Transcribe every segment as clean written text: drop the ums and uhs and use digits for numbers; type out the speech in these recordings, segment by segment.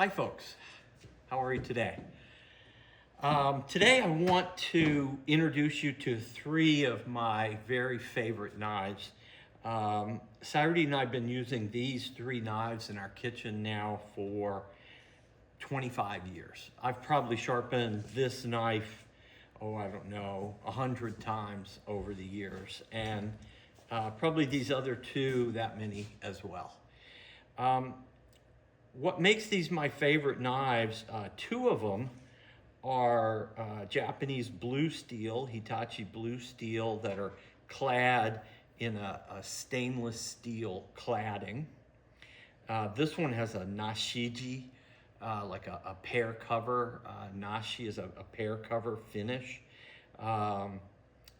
Hi folks, how are you today? Today I want to introduce you to three of my very favorite knives. Saturday and I have been using these three knives in our kitchen now for 25 years. I've probably sharpened this knife, I don't know, 100 times over the years, and probably these other two that many as well. What makes these my favorite knives, two of them are Japanese blue steel, Hitachi blue steel, that are clad in a stainless steel cladding. This one has a nashiji, like a pear cover. Nashi is a pear cover finish.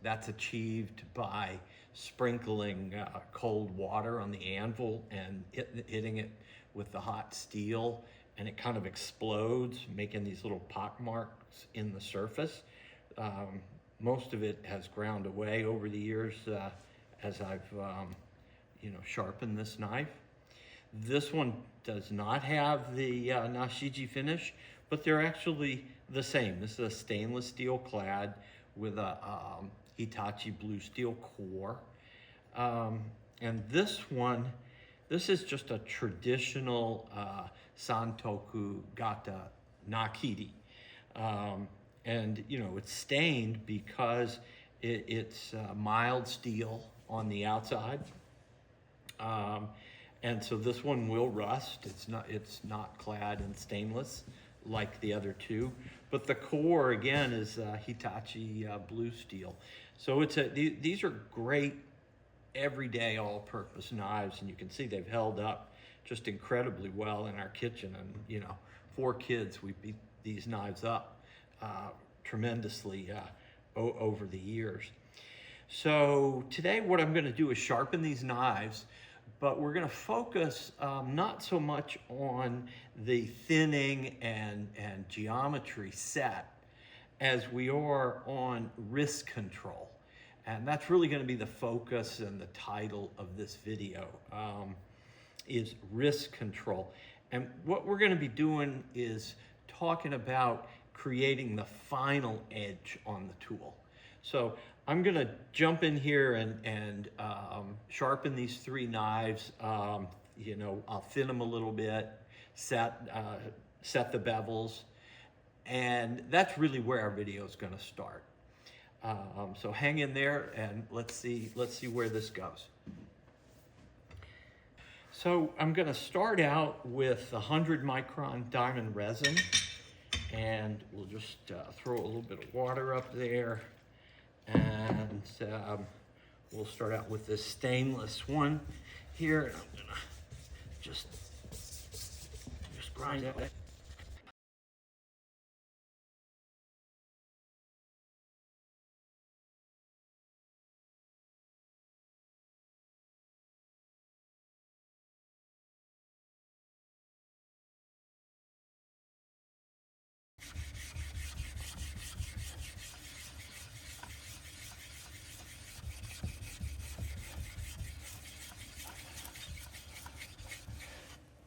That's achieved by sprinkling cold water on the anvil and hitting it with the hot steel, and it kind of explodes, making these little pock marks in the surface. Most of it has ground away over the years as I've sharpened this knife. This one does not have the nashiji finish, but they're actually the same. This is a stainless steel clad with a Hitachi blue steel core. And this one, this is just a traditional Santoku Gata Nakiri. And it's stained because it's mild steel on the outside. And so this one will rust. It's not clad in stainless like the other two, but the core again is Hitachi blue steel. So these are great everyday all-purpose knives, and you can see they've held up just incredibly well in our kitchen. And 4 kids, we beat these knives up tremendously over the years. So today what I'm going to do is sharpen these knives, but we're going to focus not so much on the thinning and geometry set as we are on wrist control. And that's really going to be the focus and the title of this video, is wrist control. And what we're going to be doing is talking about creating the final edge on the tool. So I'm going to jump in here and sharpen these 3 knives. I'll thin them a little bit, set the bevels, and that's really where our video is going to start. So hang in there and let's see where this goes. So I'm going to start out with 100 micron diamond resin, and we'll just throw a little bit of water up there, and we'll start out with this stainless one here, and I'm gonna just grind it.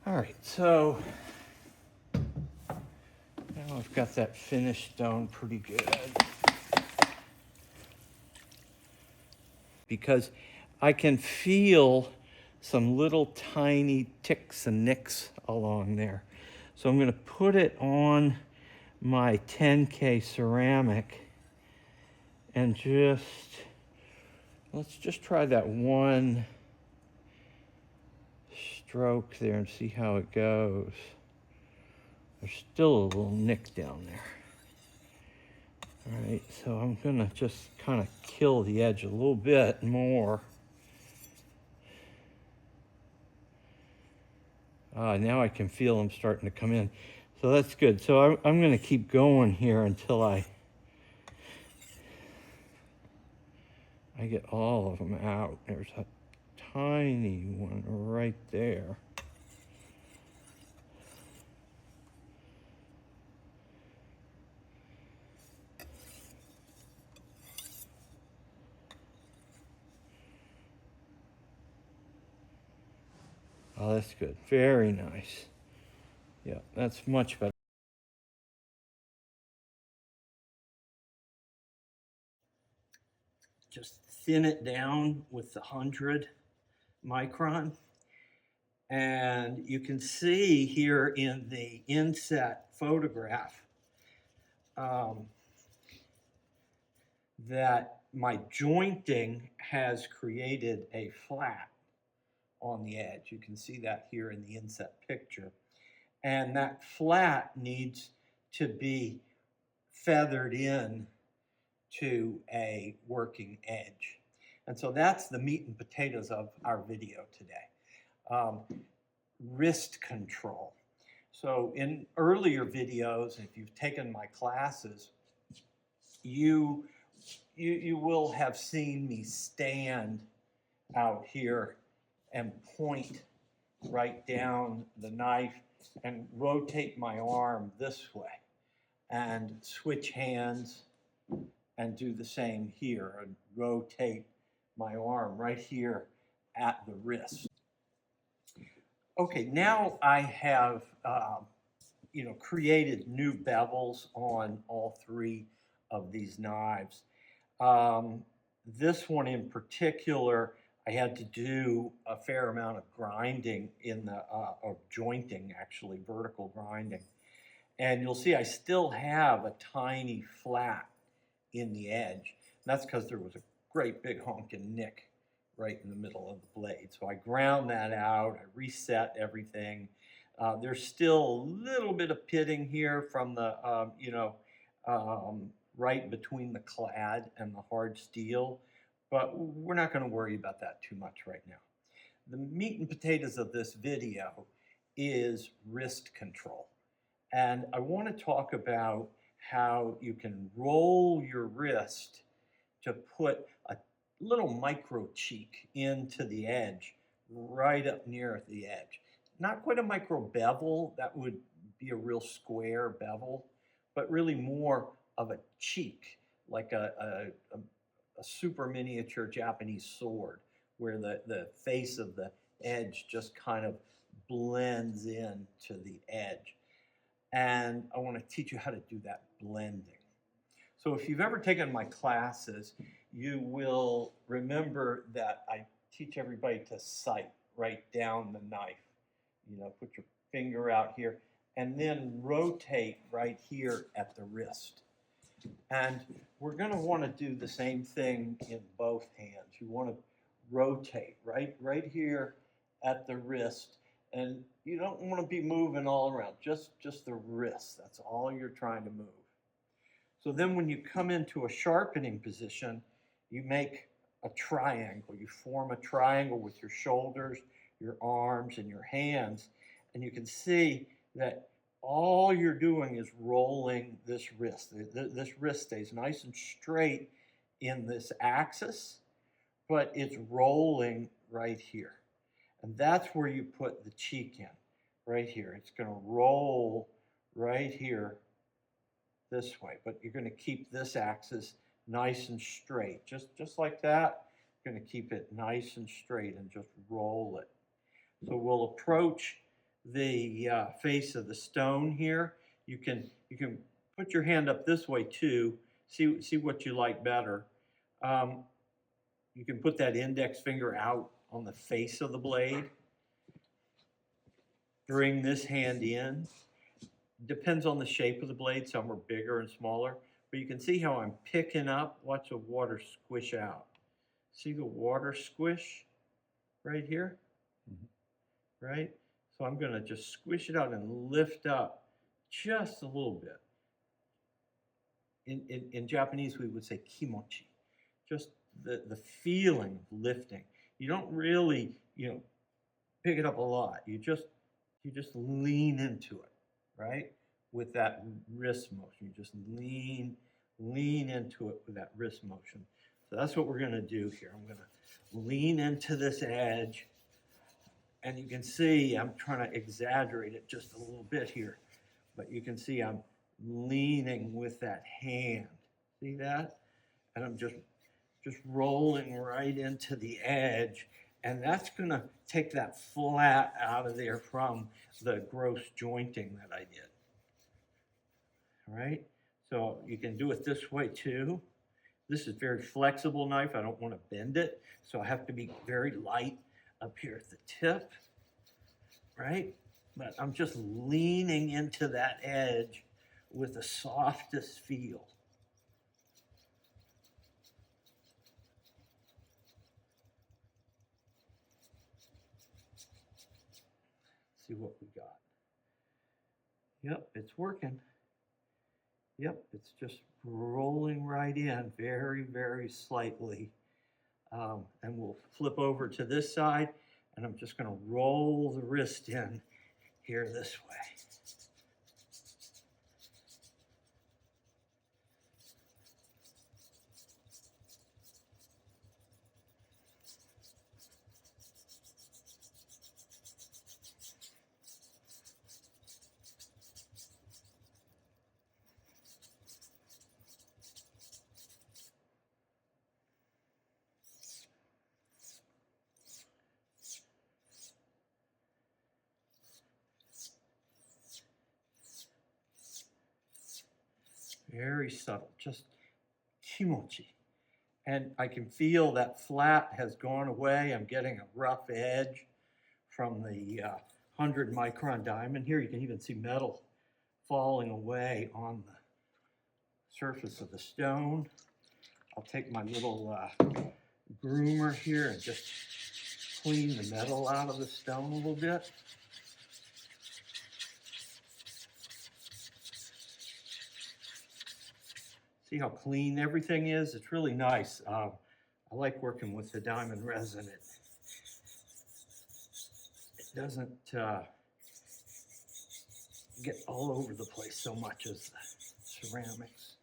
All right, so now I've got that finished stone pretty good. Because I can feel some little tiny ticks and nicks along there. So I'm going to put it on my 10K ceramic and let's just try that one stroke there and see how it goes. There's still a little nick down there. All right, so I'm gonna just kind of kill the edge a little bit more. Now I can feel them starting to come in. So that's good. So I'm gonna keep going here until I get all of them out. There's a tiny one right there. Oh, that's good. Very nice. Yeah, that's much better. Just thin it down with the 100 micron. And you can see here in the inset photograph that my jointing has created a flat on the edge. You can see that here in the inset picture. And that flat needs to be feathered in to a working edge. And so that's the meat and potatoes of our video today. Wrist control. So in earlier videos, if you've taken my classes, you will have seen me stand out here and point right down the knife and rotate my arm this way and switch hands and do the same here and rotate my arm right here at the wrist. Okay, now I have created new bevels on all three of these knives. This one in particular, I had to do a fair amount of grinding in the, or jointing actually, vertical grinding. And you'll see I still have a tiny flat in the edge. And that's because there was a great big honking nick right in the middle of the blade. So I ground that out, I reset everything. There's still a little bit of pitting here from the, right between the clad and the hard steel, but we're not going to worry about that too much right now. The meat and potatoes of this video is wrist control. And I want to talk about how you can roll your wrist to put a little micro cheek into the edge, right up near the edge. Not quite a micro bevel, that would be a real square bevel, but really more of a cheek, like a super miniature Japanese sword, where the face of the edge just kind of blends in to the edge. And I want to teach you how to do that blending. So if you've ever taken my classes, you will remember that I teach everybody to sight right down the knife. Put your finger out here and then rotate right here at the wrist. And we're going to want to do the same thing in both hands. You want to rotate right here at the wrist. And you don't want to be moving all around, just the wrist. That's all you're trying to move. So then when you come into a sharpening position, you make a triangle. You form a triangle with your shoulders, your arms, and your hands. And you can see that all you're doing is rolling this wrist. This wrist stays nice and straight in this axis, but it's rolling right here. And that's where you put the cheek in, right here. It's going to roll right here this way, but you're going to keep this axis nice and straight. Just like that, you're going to keep it nice and straight and just roll it. So we'll approach the face of the stone here. You can put your hand up this way too. See what you like better. You can put that index finger out on the face of the blade. Bring this hand in. Depends on the shape of the blade. Some are bigger and smaller. But you can see how I'm picking up. Watch the water squish out. See the water squish right here? Mm-hmm. Right? So I'm going to just squish it out and lift up just a little bit. In Japanese, we would say kimochi. Just the feeling of lifting. You don't really, pick it up a lot. You just lean into it, right? With that wrist motion. You just lean into it with that wrist motion. So that's what we're going to do here. I'm going to lean into this edge. And you can see I'm trying to exaggerate it just a little bit here. But you can see I'm leaning with that hand. See that? And I'm just rolling right into the edge. And that's gonna take that flat out of there from the gross jointing that I did. All right, so you can do it this way too. This is very flexible knife. I don't want to bend it, so I have to be very light up here at the tip, right? But I'm just leaning into that edge with the softest feel. See what we got. Yep, it's working. Yep, it's just rolling right in very, very slightly. And we'll flip over to this side, and I'm just going to roll the wrist in here this way. Very subtle, just kimochi. And I can feel that flat has gone away. I'm getting a rough edge from the 100 micron diamond here. You can even see metal falling away on the surface of the stone. I'll take my little groomer here and just clean the metal out of the stone a little bit. See how clean everything is? It's really nice. I like working with the diamond resin. It doesn't get all over the place so much as the ceramics.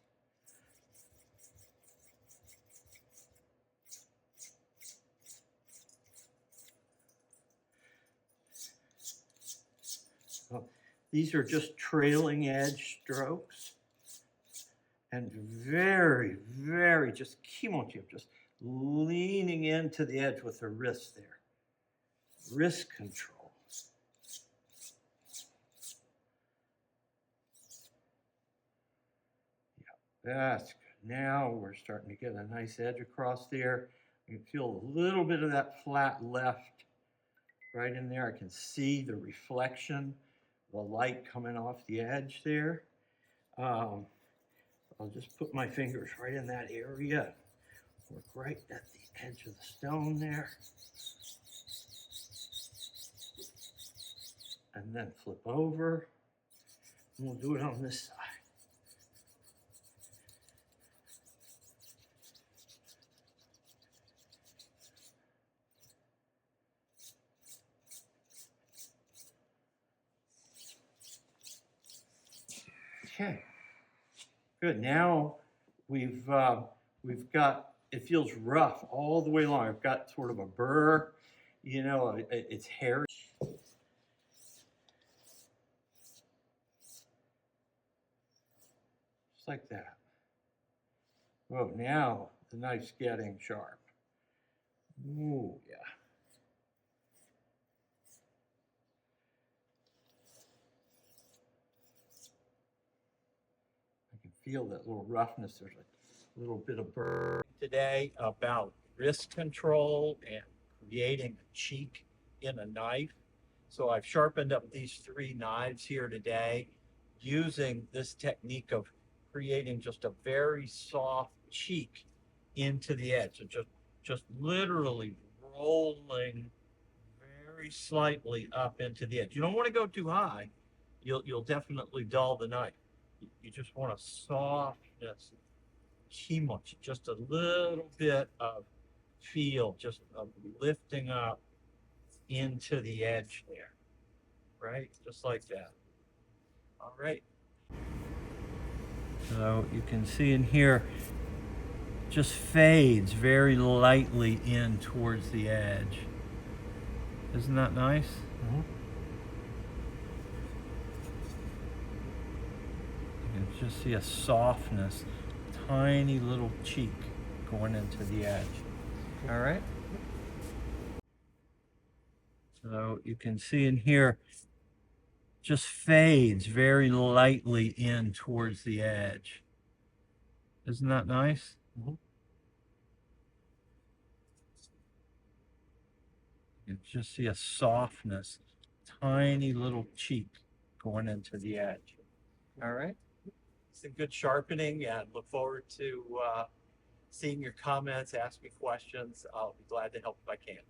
So these are just trailing edge strokes. And very, very just kimochi, just leaning into the edge with the wrist there. Wrist control. Yeah, that's good. Now we're starting to get a nice edge across there. You can feel a little bit of that flat left right in there. I can see the reflection, the light coming off the edge there. I'll just put my fingers right in that area, work right at the edge of the stone there, and then flip over, and we'll do it on this side. Okay. Good. Now we've got, it feels rough all the way along. I've got sort of a burr, you know, it's hairy. Just like that. Whoa, now the knife's getting sharp. Ooh, yeah. Feel that little roughness. There's a little bit of burr. Today about wrist control and creating a cheek in a knife. So I've sharpened up these 3 knives here today using this technique of creating just a very soft cheek into the edge. So just literally rolling very slightly up into the edge. You don't want to go too high. You'll definitely dull the knife. You just want a softness, kimochi, just a little bit of feel, just of lifting up into the edge there, right? Just like that. All right. So you can see in here, just fades very lightly in towards the edge. Isn't that nice? Mm-hmm. You can just see a softness, tiny little cheek going into the edge. All right. So you can see in here, just fades very lightly in towards the edge. Isn't that nice? Mhm. You just see a softness, tiny little cheek going into the edge. All right. It's a good sharpening, and look forward to seeing your comments, ask me questions. I'll be glad to help if I can.